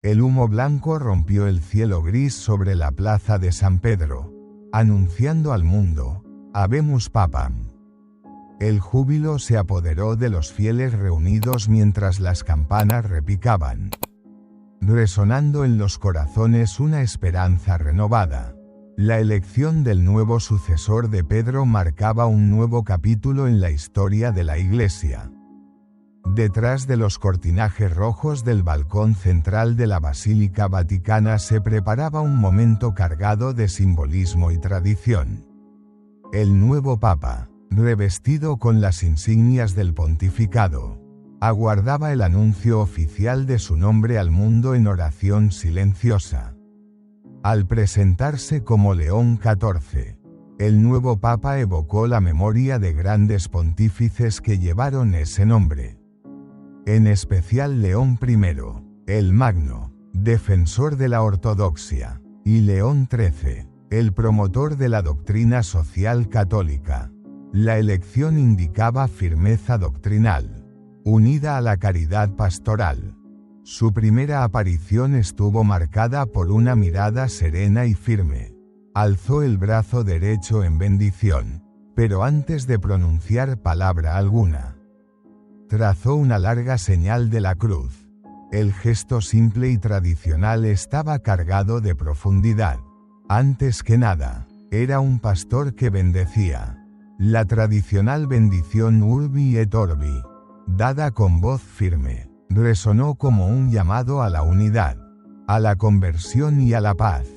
El humo blanco rompió el cielo gris sobre la plaza de San Pedro, anunciando al mundo, Habemus Papam. El júbilo se apoderó de los fieles reunidos mientras las campanas repicaban, resonando en los corazones una esperanza renovada. La elección del nuevo sucesor de Pedro marcaba un nuevo capítulo en la historia de la Iglesia. Detrás de los cortinajes rojos del balcón central de la Basílica Vaticana se preparaba un momento cargado de simbolismo y tradición. El nuevo Papa, revestido con las insignias del pontificado, aguardaba el anuncio oficial de su nombre al mundo en oración silenciosa. Al presentarse como León XIV, el nuevo Papa evocó la memoria de grandes pontífices que llevaron ese nombre. En especial León I, el Magno, defensor de la ortodoxia, y León XIII, el promotor de la doctrina social católica. La elección indicaba firmeza doctrinal, unida a la caridad pastoral. Su primera aparición estuvo marcada por una mirada serena y firme. Alzó el brazo derecho en bendición, pero antes de pronunciar palabra alguna, trazó una larga señal de la cruz. El gesto simple y tradicional estaba cargado de profundidad. Antes que nada, era un pastor que bendecía. La tradicional bendición Urbi et Orbi, dada con voz firme, resonó como un llamado a la unidad, a la conversión y a la paz.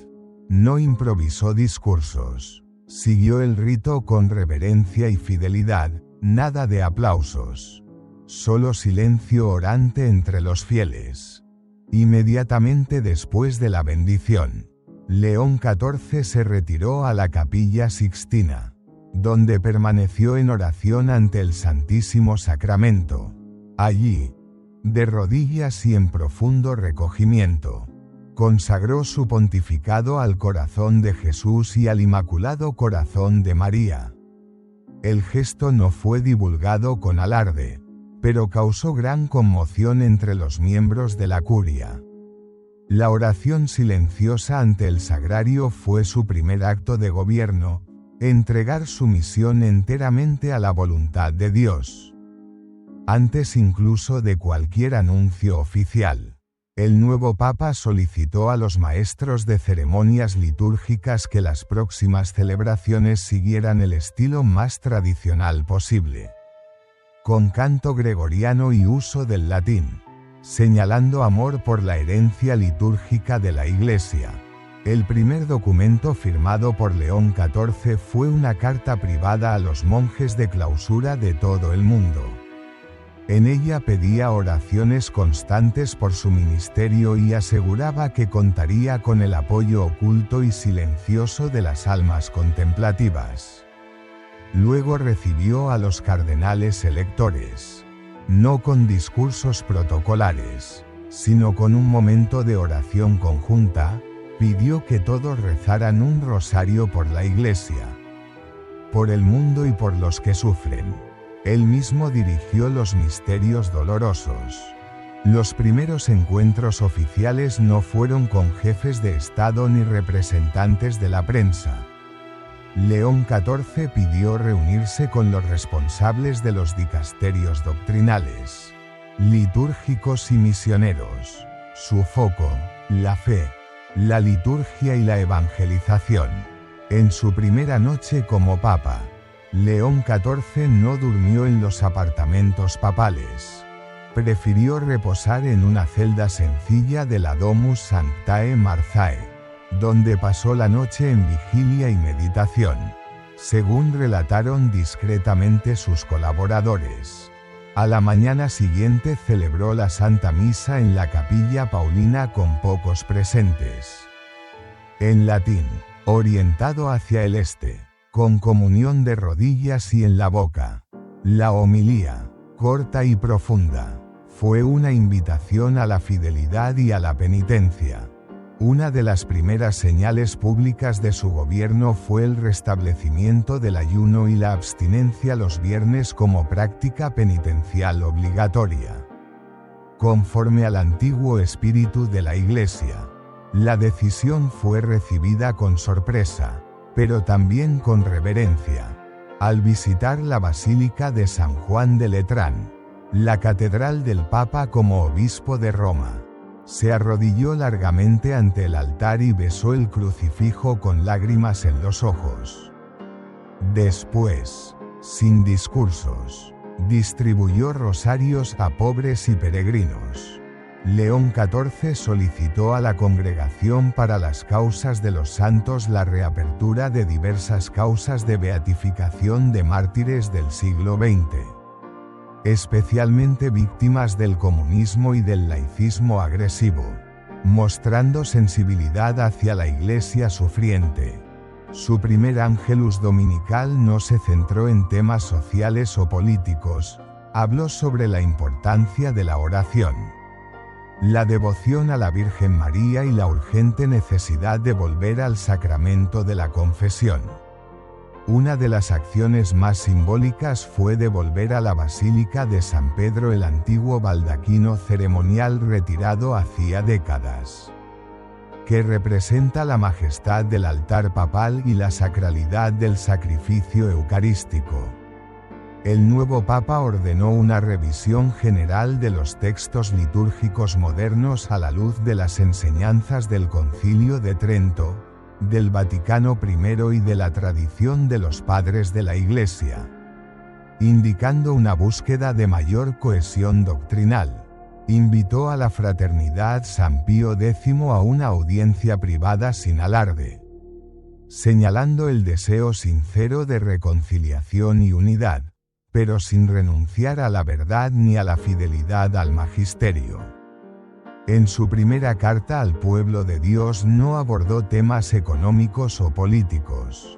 No improvisó discursos. Siguió el rito con reverencia y fidelidad, nada de aplausos. Solo silencio orante entre los fieles. Inmediatamente después de la bendición, León XIV se retiró a la Capilla Sixtina, donde permaneció en oración ante el Santísimo Sacramento. Allí, de rodillas y en profundo recogimiento, consagró su pontificado al corazón de Jesús y al Inmaculado Corazón de María. El gesto no fue divulgado con alarde, pero causó gran conmoción entre los miembros de la curia. La oración silenciosa ante el sagrario fue su primer acto de gobierno, entregar su misión enteramente a la voluntad de Dios. Antes incluso de cualquier anuncio oficial, el nuevo Papa solicitó a los maestros de ceremonias litúrgicas que las próximas celebraciones siguieran el estilo más tradicional posible, con canto gregoriano y uso del latín, señalando amor por la herencia litúrgica de la Iglesia. El primer documento firmado por León XIV fue una carta privada a los monjes de clausura de todo el mundo. En ella pedía oraciones constantes por su ministerio y aseguraba que contaría con el apoyo oculto y silencioso de las almas contemplativas. Luego recibió a los cardenales electores, no con discursos protocolares, sino con un momento de oración conjunta. Pidió que todos rezaran un rosario por la Iglesia, por el mundo y por los que sufren. Él mismo dirigió los misterios dolorosos. Los primeros encuentros oficiales no fueron con jefes de Estado ni representantes de la prensa. León XIV pidió reunirse con los responsables de los dicasterios doctrinales, litúrgicos y misioneros. Su foco, la fe, la liturgia y la evangelización. En su primera noche como papa, León XIV no durmió en los apartamentos papales. Prefirió reposar en una celda sencilla de la Domus Sanctae Marthae, donde pasó la noche en vigilia y meditación, según relataron discretamente sus colaboradores. A la mañana siguiente celebró la Santa Misa en la Capilla Paulina con pocos presentes. En latín, orientado hacia el este, con comunión de rodillas y en la boca. La homilía, corta y profunda, fue una invitación a la fidelidad y a la penitencia. Una de las primeras señales públicas de su gobierno fue el restablecimiento del ayuno y la abstinencia los viernes como práctica penitencial obligatoria. conforme al antiguo espíritu de la Iglesia. La decisión fue recibida con sorpresa, pero también con reverencia. Al visitar la Basílica de San Juan de Letrán, la catedral del Papa como obispo de Roma, se arrodilló largamente ante el altar y besó el crucifijo con lágrimas en los ojos. Después, sin discursos, distribuyó rosarios a pobres y peregrinos. León XIV solicitó a la Congregación para las Causas de los Santos la reapertura de diversas causas de beatificación de mártires del siglo XX, especialmente víctimas del comunismo y del laicismo agresivo, mostrando sensibilidad hacia la Iglesia sufriente. Su primer Ángelus dominical no se centró en temas sociales o políticos, habló sobre la importancia de la oración, la devoción a la Virgen María y la urgente necesidad de volver al sacramento de la confesión. Una de las acciones más simbólicas fue devolver a la Basílica de San Pedro el antiguo baldaquino ceremonial retirado hacía décadas, que representa la majestad del altar papal y la sacralidad del sacrificio eucarístico. El nuevo Papa ordenó una revisión general de los textos litúrgicos modernos a la luz de las enseñanzas del Concilio de Trento, del Vaticano I y de la tradición de los padres de la Iglesia, indicando una búsqueda de mayor cohesión doctrinal. Invitó a la Fraternidad San Pío X a una audiencia privada sin alarde, señalando el deseo sincero de reconciliación y unidad, pero sin renunciar a la verdad ni a la fidelidad al magisterio. En su primera carta al pueblo de Dios no abordó temas económicos o políticos.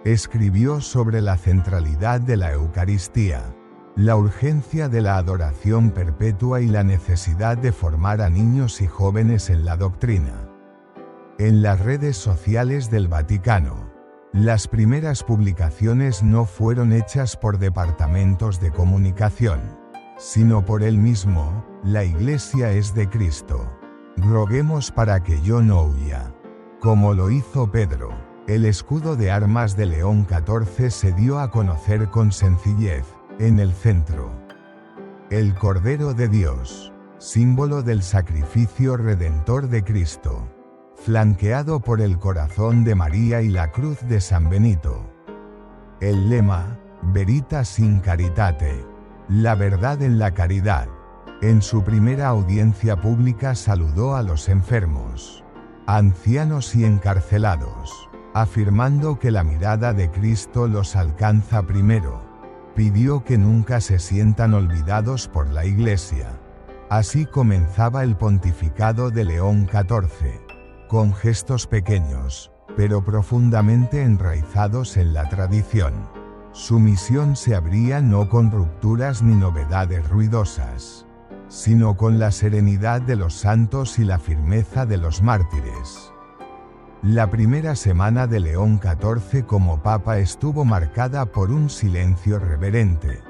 Escribió sobre la centralidad de la Eucaristía, la urgencia de la adoración perpetua y la necesidad de formar a niños y jóvenes en la doctrina. En las redes sociales del Vaticano, las primeras publicaciones no fueron hechas por departamentos de comunicación, sino por él mismo: la Iglesia es de Cristo. Roguemos para que yo no huya, como lo hizo Pedro. El escudo de armas de León XIV se dio a conocer con sencillez. En el centro, el Cordero de Dios, símbolo del sacrificio redentor de Cristo, flanqueado por el corazón de María y la cruz de San Benito. El lema, Veritas in Caritate, la verdad en la caridad. En su primera audiencia pública saludó a los enfermos, ancianos y encarcelados, afirmando que la mirada de Cristo los alcanza primero. Pidió que nunca se sientan olvidados por la Iglesia. Así comenzaba el pontificado de León XIV, con gestos pequeños, pero profundamente enraizados en la tradición. Su misión se abría no con rupturas ni novedades ruidosas, sino con la serenidad de los santos y la firmeza de los mártires. La primera semana de León XIV como Papa estuvo marcada por un silencio reverente.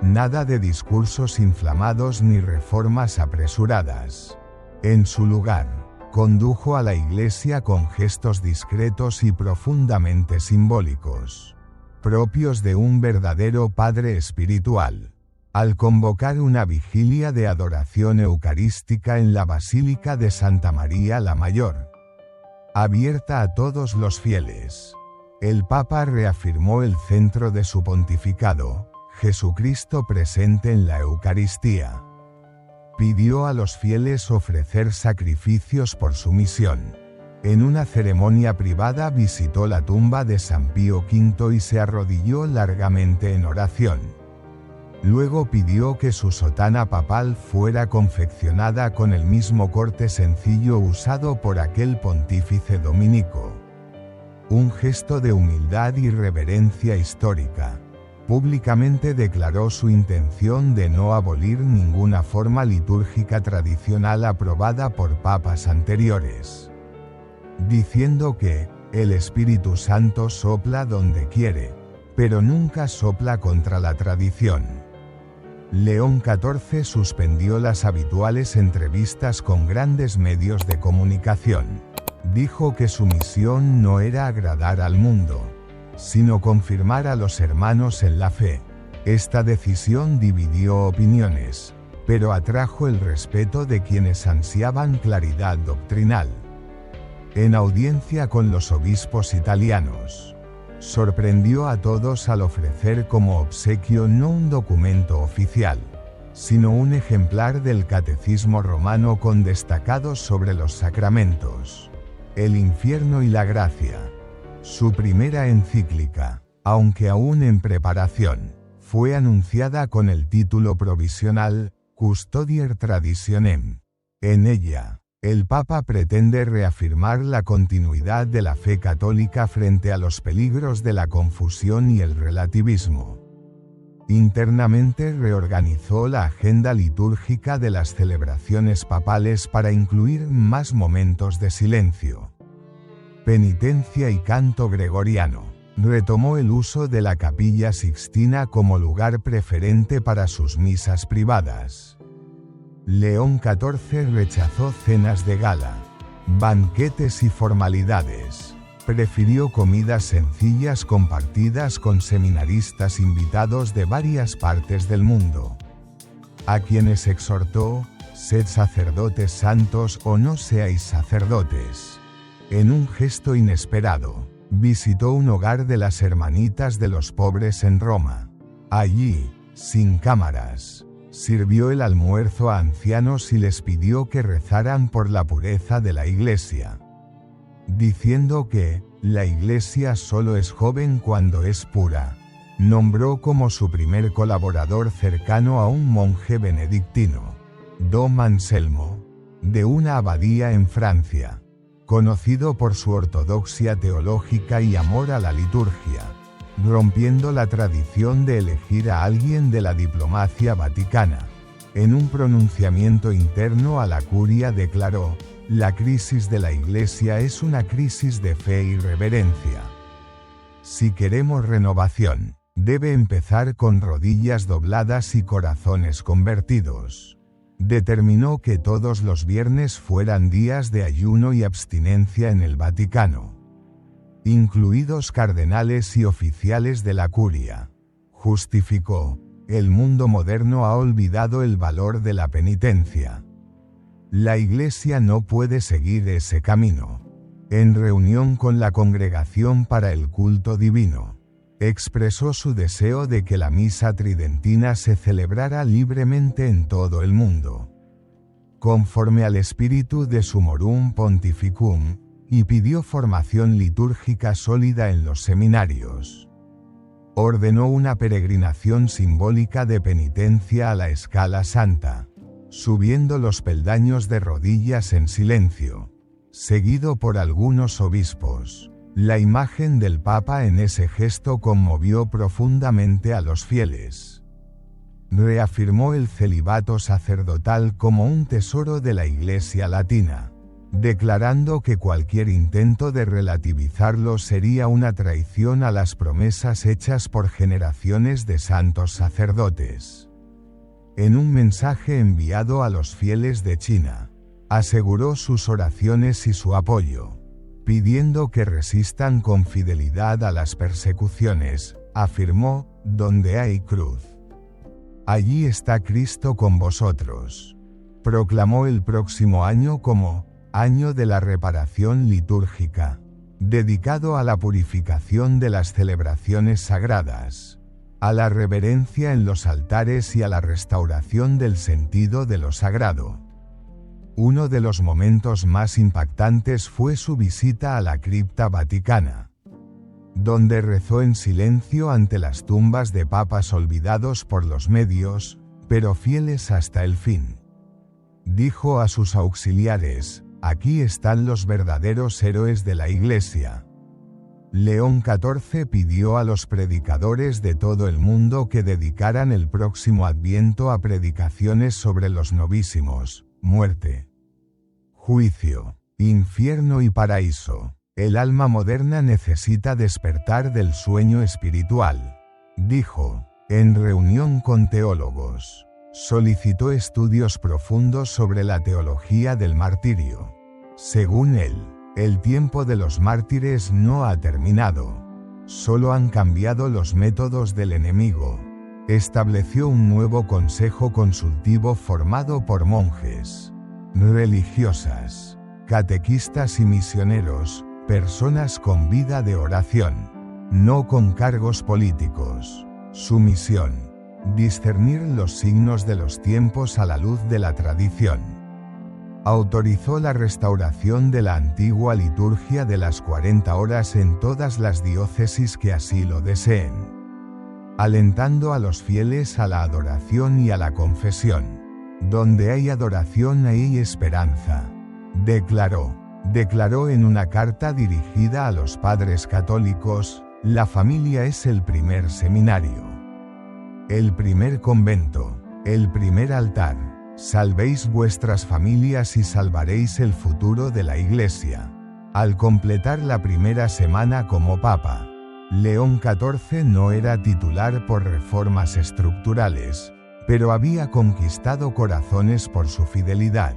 Nada de discursos inflamados ni reformas apresuradas. En su lugar, condujo a la Iglesia con gestos discretos y profundamente simbólicos, propios de un verdadero padre espiritual. Al convocar una vigilia de adoración eucarística en la Basílica de Santa María la Mayor, abierta a todos los fieles, el Papa reafirmó el centro de su pontificado: Jesucristo presente en la Eucaristía. Pidió a los fieles ofrecer sacrificios por su misión. En una ceremonia privada visitó la tumba de San Pío V y se arrodilló largamente en oración. Luego pidió que su sotana papal fuera confeccionada con el mismo corte sencillo usado por aquel pontífice dominico. Un gesto de humildad y reverencia histórica. Públicamente declaró su intención de no abolir ninguna forma litúrgica tradicional aprobada por papas anteriores, diciendo que el Espíritu Santo sopla donde quiere, pero nunca sopla contra la tradición. León XIV suspendió las habituales entrevistas con grandes medios de comunicación. Dijo que su misión no era agradar al mundo, sino confirmar a los hermanos en la fe. Esta decisión dividió opiniones, pero atrajo el respeto de quienes ansiaban claridad doctrinal. En audiencia con los obispos italianos, sorprendió a todos al ofrecer como obsequio no un documento oficial, sino un ejemplar del Catecismo Romano con destacados sobre los sacramentos, el infierno y la gracia. Su primera encíclica, aunque aún en preparación, fue anunciada con el título provisional Custodier Traditionem. En ella, el Papa pretende reafirmar la continuidad de la fe católica frente a los peligros de la confusión y el relativismo. Internamente reorganizó la agenda litúrgica de las celebraciones papales para incluir más momentos de silencio, penitencia y canto gregoriano. Retomó el uso de la Capilla Sixtina como lugar preferente para sus misas privadas. León XIV rechazó cenas de gala, banquetes y formalidades. Prefirió comidas sencillas compartidas con seminaristas invitados de varias partes del mundo, a quienes exhortó: sed sacerdotes santos o no seáis sacerdotes. En un gesto inesperado, visitó un hogar de las Hermanitas de los Pobres en Roma. Allí, sin cámaras, sirvió el almuerzo a ancianos y les pidió que rezaran por la pureza de la Iglesia, diciendo que la Iglesia solo es joven cuando es pura. Nombró como su primer colaborador cercano a un monje benedictino, Dom Anselmo, de una abadía en Francia, conocido por su ortodoxia teológica y amor a la liturgia, rompiendo la tradición de elegir a alguien de la diplomacia vaticana. En un pronunciamiento interno a la curia declaró: la crisis de la Iglesia es una crisis de fe y reverencia. Si queremos renovación, debe empezar con rodillas dobladas y corazones convertidos. Determinó que todos los viernes fueran días de ayuno y abstinencia en el Vaticano, incluidos cardenales y oficiales de la curia. Justificó: el mundo moderno ha olvidado el valor de la penitencia. La Iglesia no puede seguir ese camino. En reunión con la Congregación para el Culto Divino, expresó su deseo de que la misa tridentina se celebrara libremente en todo el mundo, conforme al espíritu de Summorum Pontificum, y pidió formación litúrgica sólida en los seminarios. Ordenó una peregrinación simbólica de penitencia a la Escala Santa, subiendo los peldaños de rodillas en silencio, seguido por algunos obispos. La imagen del Papa en ese gesto conmovió profundamente a los fieles. Reafirmó el celibato sacerdotal como un tesoro de la Iglesia latina, declarando que cualquier intento de relativizarlo sería una traición a las promesas hechas por generaciones de santos sacerdotes. En un mensaje enviado a los fieles de China, aseguró sus oraciones y su apoyo, pidiendo que resistan con fidelidad a las persecuciones. Afirmó: donde hay cruz, allí está Cristo con vosotros. Proclamó el próximo año como Año de la Reparación Litúrgica, dedicado a la purificación de las celebraciones sagradas, a la reverencia en los altares y a la restauración del sentido de lo sagrado. Uno de los momentos más impactantes fue su visita a la cripta vaticana, donde rezó en silencio ante las tumbas de papas olvidados por los medios, pero fieles hasta el fin. Dijo a sus auxiliares: aquí están los verdaderos héroes de la Iglesia. León XIV pidió a los predicadores de todo el mundo que dedicaran el próximo Adviento a predicaciones sobre los novísimos, muerte, juicio, infierno y paraíso. El alma moderna necesita despertar del sueño espiritual, dijo. En reunión con teólogos, solicitó estudios profundos sobre la teología del martirio. Según él, el tiempo de los mártires no ha terminado. Solo han cambiado los métodos del enemigo. Estableció un nuevo consejo consultivo formado por monjes, religiosas, catequistas y misioneros, personas con vida de oración, no con cargos políticos. Su misión: discernir los signos de los tiempos a la luz de la tradición. Autorizó la restauración de la antigua liturgia de las 40 horas en todas las diócesis que así lo deseen, alentando a los fieles a la adoración y a la confesión. Donde hay adoración hay esperanza, declaró en una carta dirigida a los padres católicos. La familia es el primer seminario, el primer convento, el primer altar. Salvéis vuestras familias y salvaréis el futuro de la Iglesia. Al completar la primera semana como Papa, León XIV no era titular por reformas estructurales, pero había conquistado corazones por su fidelidad,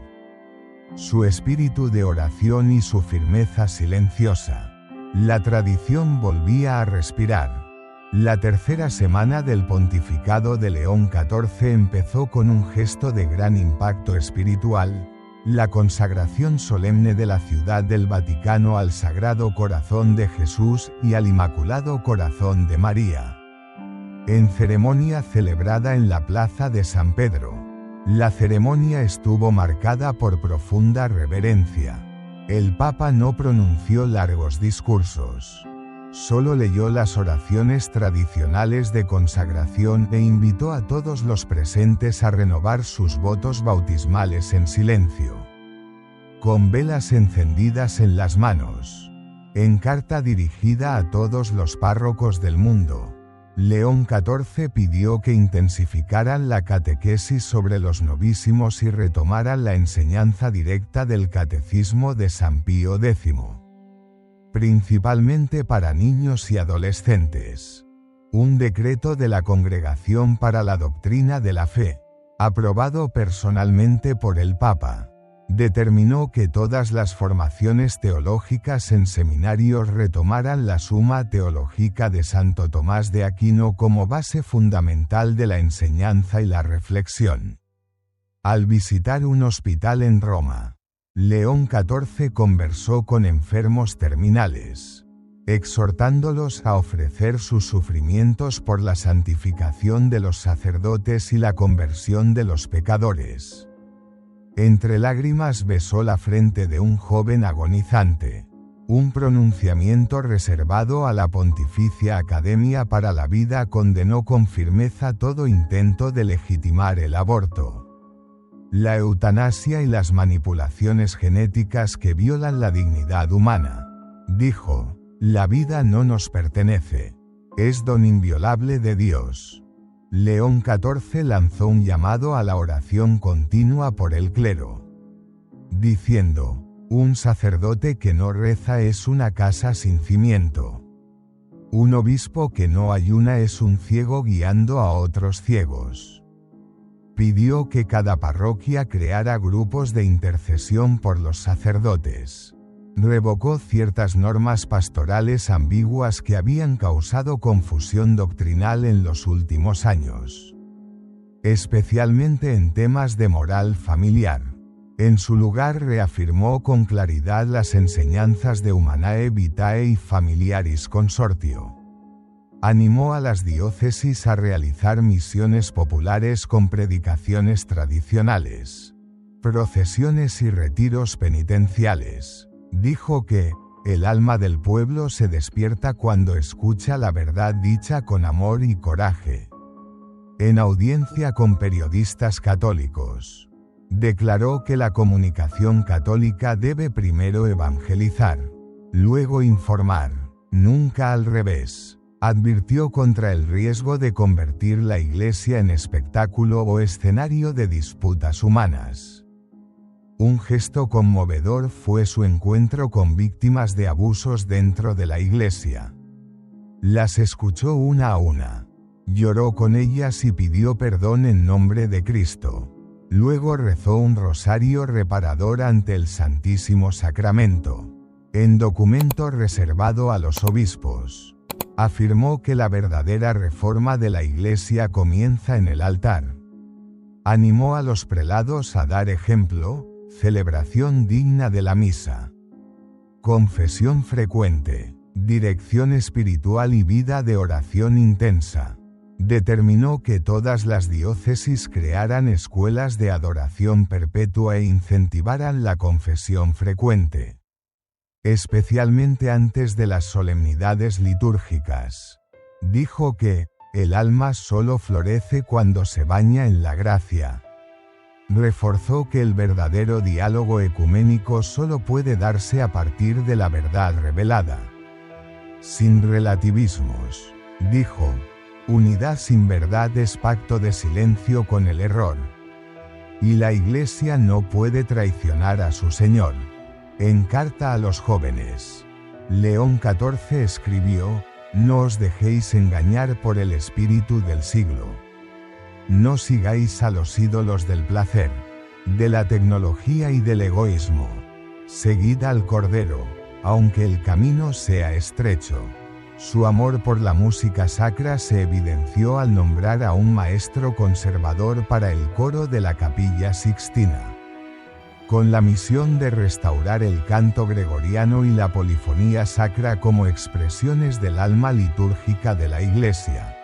su espíritu de oración y su firmeza silenciosa. La tradición volvía a respirar. La tercera semana del pontificado de León XIV empezó con un gesto de gran impacto espiritual: la consagración solemne de la Ciudad del Vaticano al Sagrado Corazón de Jesús y al Inmaculado Corazón de María. En ceremonia celebrada en la Plaza de San Pedro, la ceremonia estuvo marcada por profunda reverencia. El Papa no pronunció largos discursos. Solo leyó las oraciones tradicionales de consagración e invitó a todos los presentes a renovar sus votos bautismales en silencio, con velas encendidas en las manos. En carta dirigida a todos los párrocos del mundo, León XIV pidió que intensificaran la catequesis sobre los novísimos y retomaran la enseñanza directa del catecismo de San Pío X, principalmente para niños y adolescentes. Un decreto de la Congregación para la Doctrina de la Fe, aprobado personalmente por el Papa, determinó que todas las formaciones teológicas en seminarios retomaran la Summa Theologica de Santo Tomás de Aquino como base fundamental de la enseñanza y la reflexión. Al visitar un hospital en Roma, León XIV conversó con enfermos terminales, exhortándolos a ofrecer sus sufrimientos por la santificación de los sacerdotes y la conversión de los pecadores. Entre lágrimas besó la frente de un joven agonizante. Un pronunciamiento reservado a la Pontificia Academia para la Vida condenó con firmeza todo intento de legitimar el aborto, la eutanasia y las manipulaciones genéticas que violan la dignidad humana. Dijo: la vida no nos pertenece, es don inviolable de Dios. León XIV lanzó un llamado a la oración continua por el clero, diciendo: un sacerdote que no reza es una casa sin cimiento. Un obispo que no ayuna es un ciego guiando a otros ciegos. Pidió que cada parroquia creara grupos de intercesión por los sacerdotes. Revocó ciertas normas pastorales ambiguas que habían causado confusión doctrinal en los últimos años, especialmente en temas de moral familiar. En su lugar reafirmó con claridad las enseñanzas de Humanae Vitae y Familiaris Consortio. Animó a las diócesis a realizar misiones populares con predicaciones tradicionales, procesiones y retiros penitenciales. Dijo que el alma del pueblo se despierta cuando escucha la verdad dicha con amor y coraje. En audiencia con periodistas católicos, declaró que la comunicación católica debe primero evangelizar, luego informar, nunca al revés. Advirtió contra el riesgo de convertir la Iglesia en espectáculo o escenario de disputas humanas. Un gesto conmovedor fue su encuentro con víctimas de abusos dentro de la Iglesia. Las escuchó una a una, Lloró con ellas y pidió perdón en nombre de Cristo. Luego rezó un rosario reparador ante el Santísimo Sacramento. En documento reservado a los obispos, afirmó que la verdadera reforma de la Iglesia comienza en el altar. Animó a los prelados a dar ejemplo, celebración digna de la misa, confesión frecuente, dirección espiritual y vida de oración intensa. Determinó que todas las diócesis crearan escuelas de adoración perpetua e incentivaran la confesión frecuente, especialmente antes de las solemnidades litúrgicas. Dijo que el alma solo florece cuando se baña en la gracia. Reforzó que el verdadero diálogo ecuménico solo puede darse a partir de la verdad revelada, sin relativismos. Dijo: unidad sin verdad es pacto de silencio con el error. Y la Iglesia no puede traicionar a su Señor. En carta a los jóvenes, León XIV escribió: no os dejéis engañar por el espíritu del siglo. No sigáis a los ídolos del placer, de la tecnología y del egoísmo. Seguid al Cordero, aunque el camino sea estrecho. Su amor por la música sacra se evidenció al nombrar a un maestro conservador para el coro de la Capilla Sixtina, con la misión de restaurar el canto gregoriano y la polifonía sacra como expresiones del alma litúrgica de la Iglesia.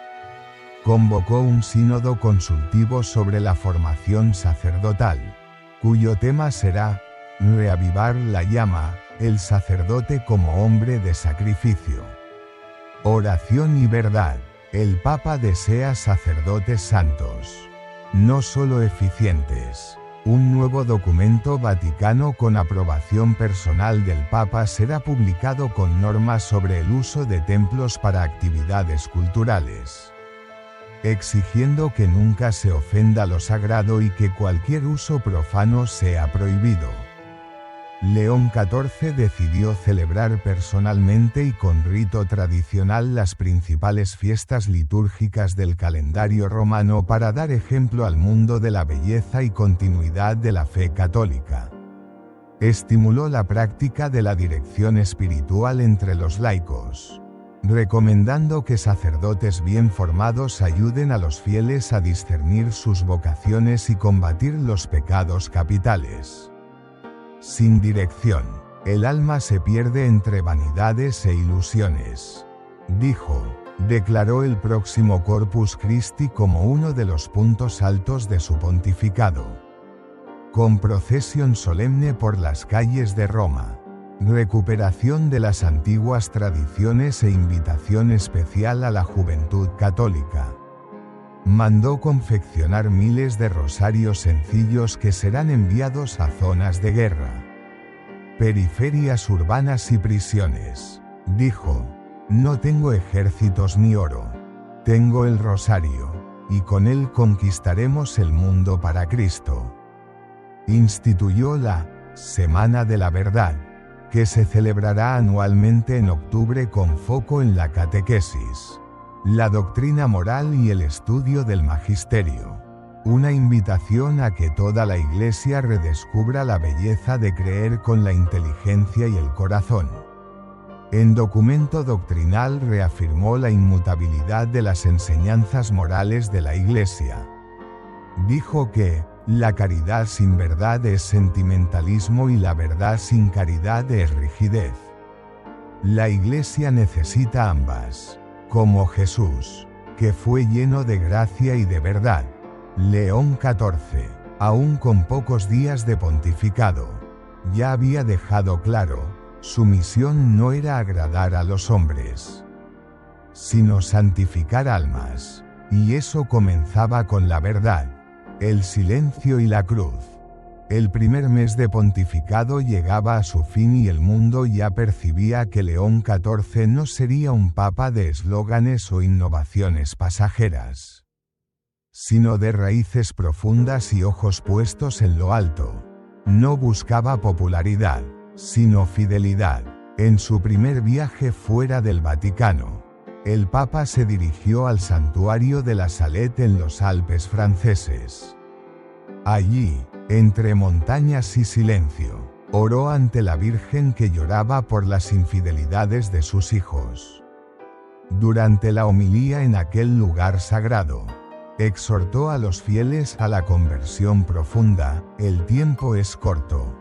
Convocó un sínodo consultivo sobre la formación sacerdotal, cuyo tema será reavivar la llama, el sacerdote como hombre de sacrificio. Oración y verdad. El Papa desea sacerdotes santos, no solo eficientes. Un nuevo documento vaticano con aprobación personal del Papa será publicado con normas sobre el uso de templos para actividades culturales, exigiendo que nunca se ofenda lo sagrado y que cualquier uso profano sea prohibido. León XIV decidió celebrar personalmente y con rito tradicional las principales fiestas litúrgicas del calendario romano para dar ejemplo al mundo de la belleza y continuidad de la fe católica. Estimuló la práctica de la dirección espiritual entre los laicos, recomendando que sacerdotes bien formados ayuden a los fieles a discernir sus vocaciones y combatir los pecados capitales. Sin dirección, el alma se pierde entre vanidades e ilusiones. Dijo, declaró el próximo Corpus Christi como uno de los puntos altos de su pontificado, con procesión solemne por las calles de Roma, recuperación de las antiguas tradiciones e invitación especial a la juventud católica. Mandó confeccionar miles de rosarios sencillos que serán enviados a zonas de guerra, periferias urbanas y prisiones. Dijo, no tengo ejércitos ni oro, tengo el rosario, y con él conquistaremos el mundo para Cristo. Instituyó la Semana de la Verdad, que se celebrará anualmente en octubre con foco en la catequesis, la doctrina moral y el estudio del magisterio. Una invitación a que toda la Iglesia redescubra la belleza de creer con la inteligencia y el corazón. En documento doctrinal reafirmó la inmutabilidad de las enseñanzas morales de la Iglesia. Dijo que la caridad sin verdad es sentimentalismo y la verdad sin caridad es rigidez. La Iglesia necesita ambas, como Jesús, que fue lleno de gracia y de verdad. León XIV, aún con pocos días de pontificado, ya había dejado claro, su misión no era agradar a los hombres, sino santificar almas, y eso comenzaba con la verdad, el silencio y la cruz. El primer mes de pontificado llegaba a su fin y el mundo ya percibía que León XIV no sería un papa de eslóganes o innovaciones pasajeras, sino de raíces profundas y ojos puestos en lo alto. No buscaba popularidad, sino fidelidad. En su primer viaje fuera del Vaticano, El Papa se dirigió al santuario de la Salette en los Alpes franceses. Allí, entre montañas y silencio, oró ante la Virgen que lloraba por las infidelidades de sus hijos. Durante la homilía en aquel lugar sagrado, exhortó a los fieles a la conversión profunda. El tiempo es corto.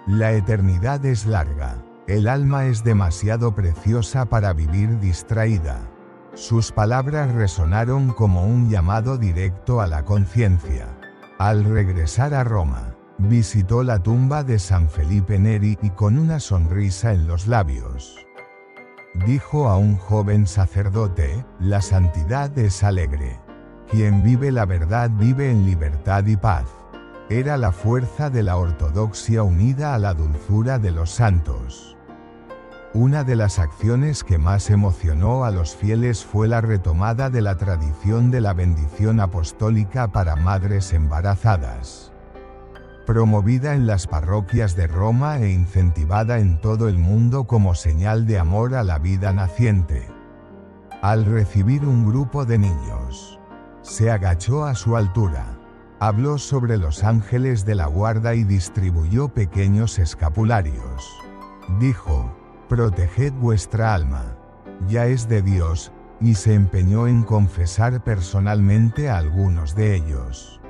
La eternidad es larga. El alma es demasiado preciosa para vivir distraída. Sus palabras resonaron como un llamado directo a la conciencia. Al regresar a Roma, visitó la tumba de San Felipe Neri y con una sonrisa en los labios, dijo a un joven sacerdote: la santidad es alegre. Quien vive la verdad vive en libertad y paz. Era la fuerza de la ortodoxia unida a la dulzura de los santos. Una de las acciones que más emocionó a los fieles fue la retomada de la tradición de la bendición apostólica para madres embarazadas. Promovida en las parroquias de Roma e incentivada en todo el mundo como señal de amor a la vida naciente. Al recibir un grupo de niños, se agachó a su altura, habló sobre los ángeles de la guarda y distribuyó pequeños escapularios. Dijo: proteged vuestra alma, ya es de Dios, y se empeñó en confesar personalmente a algunos de ellos.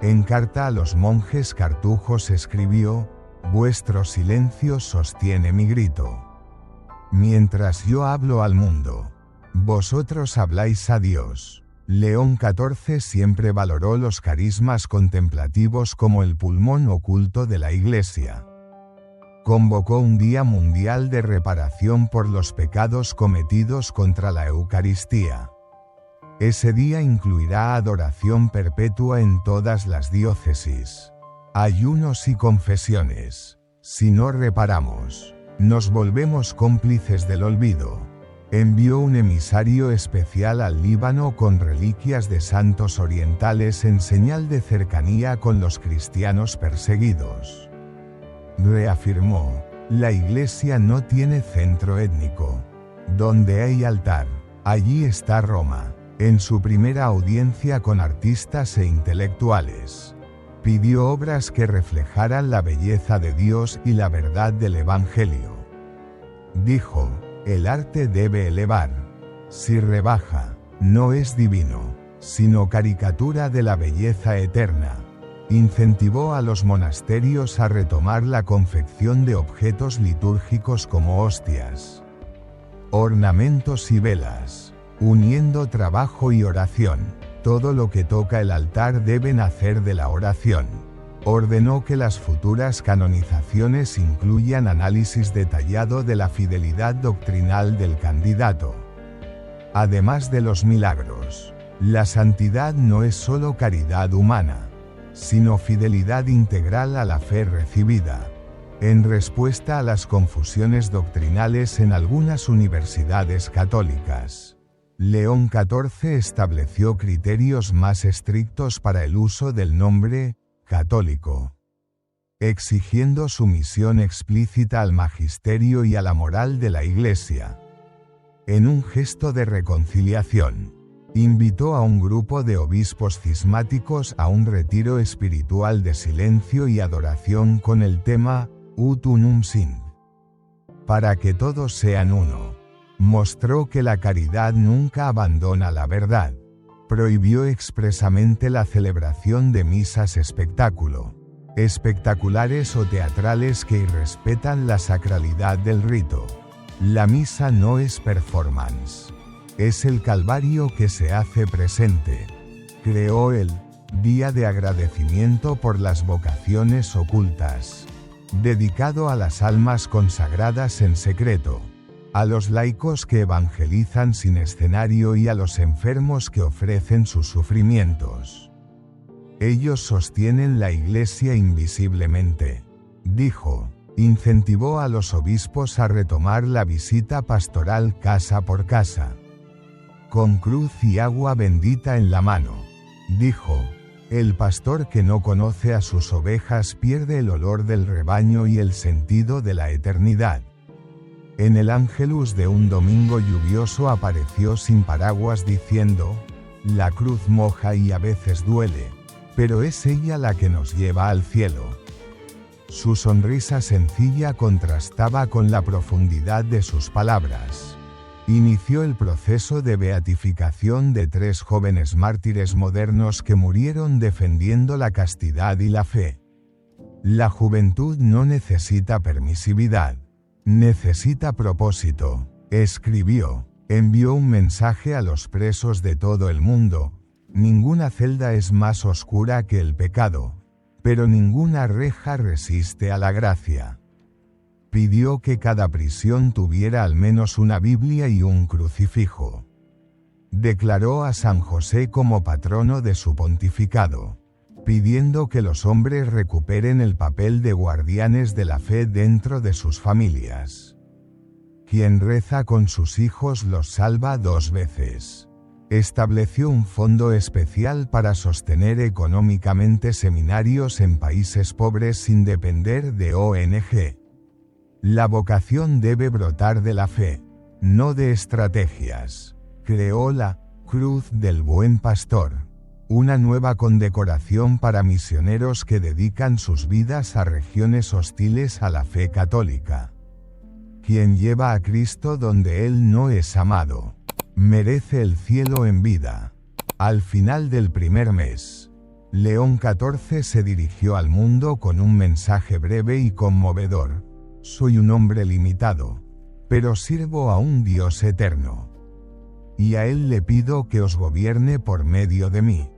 En carta a los monjes cartujos escribió: vuestro silencio sostiene mi grito. Mientras yo hablo al mundo, vosotros habláis a Dios. León XIV siempre valoró los carismas contemplativos como el pulmón oculto de la Iglesia. Convocó un Día Mundial de Reparación por los pecados cometidos contra la Eucaristía. Ese día incluirá adoración perpetua en todas las diócesis, ayunos y confesiones. Si no reparamos, nos volvemos cómplices del olvido. Envió un emisario especial al Líbano con reliquias de santos orientales en señal de cercanía con los cristianos perseguidos. Reafirmó: la Iglesia no tiene centro étnico. Donde hay altar, allí está Roma. En su primera audiencia con artistas e intelectuales, pidió obras que reflejaran la belleza de Dios y la verdad del Evangelio. Dijo: el arte debe elevar. Si rebaja, no es divino, sino caricatura de la belleza eterna. Incentivó a los monasterios a retomar la confección de objetos litúrgicos como hostias, ornamentos y velas, uniendo trabajo y oración. Todo lo que toca el altar debe nacer de la oración. Ordenó que las futuras canonizaciones incluyan análisis detallado de la fidelidad doctrinal del candidato. Además de los milagros, la santidad no es solo caridad humana, sino fidelidad integral a la fe recibida. En respuesta a las confusiones doctrinales en algunas universidades católicas, León XIV estableció criterios más estrictos para el uso del nombre católico, exigiendo sumisión explícita al magisterio y a la moral de la Iglesia. En un gesto de reconciliación, invitó a un grupo de obispos cismáticos a un retiro espiritual de silencio y adoración con el tema Ut unum sint. Para que todos sean uno. Mostró que la caridad nunca abandona la verdad. Prohibió expresamente la celebración de misas espectaculares o teatrales que irrespetan la sacralidad del rito. La misa no es performance. Es el Calvario que se hace presente. Creó el Día de Agradecimiento por las Vocaciones Ocultas, dedicado a las almas consagradas en secreto, a los laicos que evangelizan sin escenario y a los enfermos que ofrecen sus sufrimientos. Ellos sostienen la Iglesia invisiblemente, dijo. Incentivó a los obispos a retomar la visita pastoral casa por casa, con cruz y agua bendita en la mano. Dijo: el pastor que no conoce a sus ovejas pierde el olor del rebaño y el sentido de la eternidad. En el Ángelus de un domingo lluvioso apareció sin paraguas diciendo: la cruz moja y a veces duele, pero es ella la que nos lleva al cielo. Su sonrisa sencilla contrastaba con la profundidad de sus palabras. Inició el proceso de beatificación de 3 jóvenes mártires modernos que murieron defendiendo la castidad y la fe. La juventud no necesita permisividad, necesita propósito, escribió. Envió un mensaje a los presos de todo el mundo: ninguna celda es más oscura que el pecado, pero ninguna reja resiste a la gracia. Pidió que cada prisión tuviera al menos una Biblia y un crucifijo. Declaró a San José como patrono de su pontificado, pidiendo que los hombres recuperen el papel de guardianes de la fe dentro de sus familias. Quien reza con sus hijos los salva 2 veces. Estableció un fondo especial para sostener económicamente seminarios en países pobres sin depender de ONG. La vocación debe brotar de la fe, no de estrategias. Creó la Cruz del Buen Pastor, una nueva condecoración para misioneros que dedican sus vidas a regiones hostiles a la fe católica. Quien lleva a Cristo donde Él no es amado, merece el cielo en vida. Al final del primer mes, León XIV se dirigió al mundo con un mensaje breve y conmovedor: soy un hombre limitado, pero sirvo a un Dios eterno. Y a Él le pido que os gobierne por medio de mí.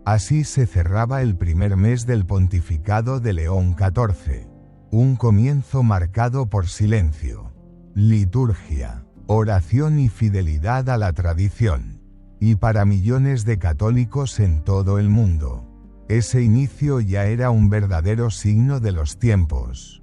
Así se cerraba el primer mes del pontificado de León XIV. Un comienzo marcado por silencio, liturgia, oración y fidelidad a la tradición. Y para millones de católicos en todo el mundo, ese inicio ya era un verdadero signo de los tiempos.